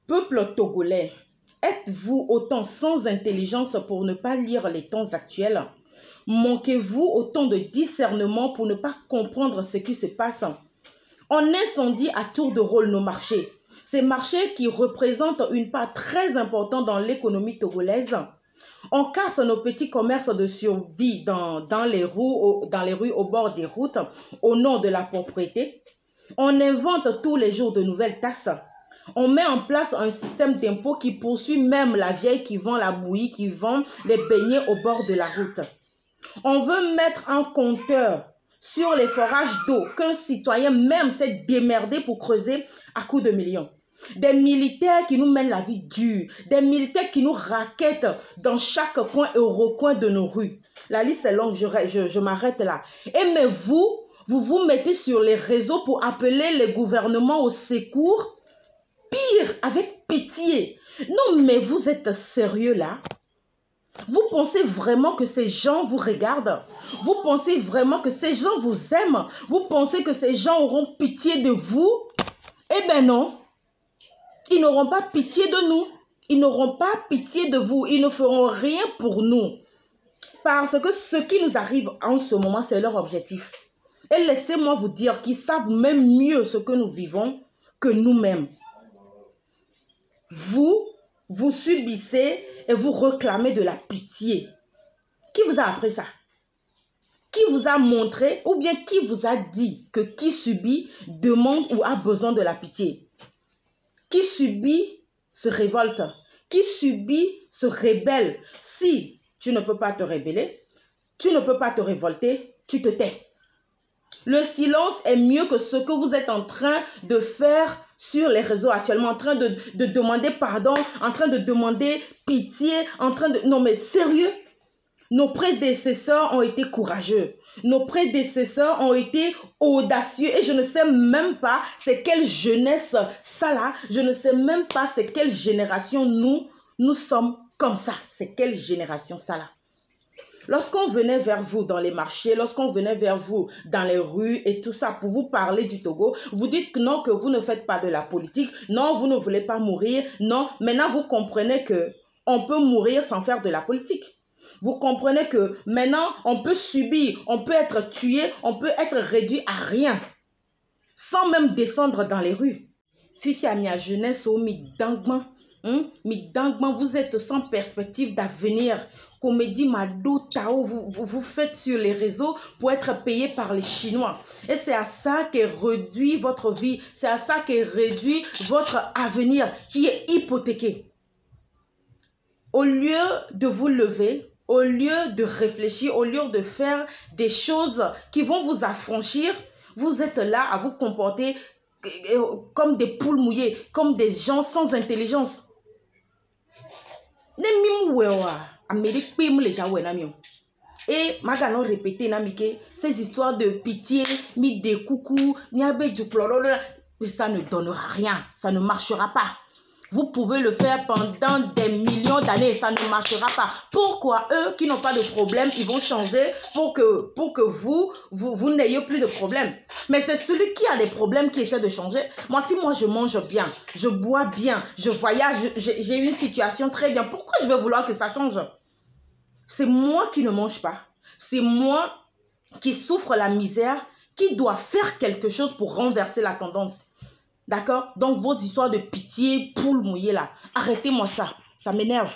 Peuple togolais, êtes-vous autant sans intelligence pour ne pas lire les temps actuels? Manquez-vous autant de discernement pour ne pas comprendre ce qui se passe? On incendie à tour de rôle nos marchés. Ces marchés qui représentent une part très importante dans l'économie togolaise. On casse nos petits commerces de survie dans les rues au bord des routes au nom de la propriété. On invente tous les jours de nouvelles taxes. On met en place un système d'impôt qui poursuit même la vieille qui vend la bouillie, qui vend les beignets au bord de la route. On veut mettre un compteur sur les forages d'eau qu'un citoyen même s'est démerdé pour creuser à coups de millions. Des militaires qui nous mènent la vie dure, des militaires qui nous raquettent dans chaque coin et recoin de nos rues. La liste est longue, je m'arrête là. Et mais vous vous mettez sur les réseaux pour appeler les gouvernements au secours. Pire, avec pitié. Non, mais vous êtes sérieux là? Vous pensez vraiment que ces gens vous regardent? Vous pensez vraiment que ces gens vous aiment? Vous pensez que ces gens auront pitié de vous? Eh bien non. Ils n'auront pas pitié de nous. Ils n'auront pas pitié de vous. Ils ne feront rien pour nous. Parce que ce qui nous arrive en ce moment, c'est leur objectif. Et laissez-moi vous dire qu'ils savent même mieux ce que nous vivons que nous-mêmes. Vous subissez et vous réclamez de la pitié. Qui vous a appris ça? Qui vous a montré ou bien qui vous a dit que qui subit demande ou a besoin de la pitié? Qui subit se révolte. Qui subit se rébelle. Si tu ne peux pas te rébeller, tu ne peux pas te révolter, tu te tais. Le silence est mieux que ce que vous êtes en train de faire sur les réseaux actuellement, en train de demander pardon, en train de demander pitié, en train de... Non mais sérieux, nos prédécesseurs ont été courageux, nos prédécesseurs ont été audacieux et je ne sais même pas c'est quelle jeunesse ça là, je ne sais même pas c'est quelle génération nous sommes comme ça, c'est quelle génération ça là. Lorsqu'on venait vers vous dans les marchés, lorsqu'on venait vers vous dans les rues et tout ça pour vous parler du Togo, vous dites que non, que vous ne faites pas de la politique, non, vous ne voulez pas mourir, non. Maintenant, vous comprenez que on peut mourir sans faire de la politique. Vous comprenez que maintenant, on peut subir, on peut être tué, on peut être réduit à rien, sans même descendre dans les rues. Fifi à ma jeunesse au midangman. Vous êtes sans perspective d'avenir. Comédie Mado Tao, vous faites sur les réseaux pour être payé par les Chinois. Et c'est à ça qu'est réduit votre vie. C'est à ça qu'est réduit votre avenir qui est hypothéqué. Au lieu de vous lever, au lieu de réfléchir, au lieu de faire des choses qui vont vous affranchir, vous êtes là à vous comporter comme des poules mouillées, comme des gens sans intelligence. Et maintenant répéter ces histoires de pitié, mis des coucous, mais ça ne donnera rien, ça ne marchera pas. Vous pouvez le faire pendant des millions d'années, ça ne marchera pas. Pourquoi eux qui n'ont pas de problème, ils vont changer pour que vous n'ayez plus de problème? Mais c'est celui qui a des problèmes qui essaie de changer. Moi, si moi je mange bien, je bois bien, je voyage, j'ai une situation très bien, pourquoi je vais vouloir que ça change? C'est moi qui ne mange pas. C'est moi qui souffre la misère, qui doit faire quelque chose pour renverser la tendance. D'accord? Donc, vos histoires de pitié, poule mouillée là, arrêtez-moi ça. Ça m'énerve.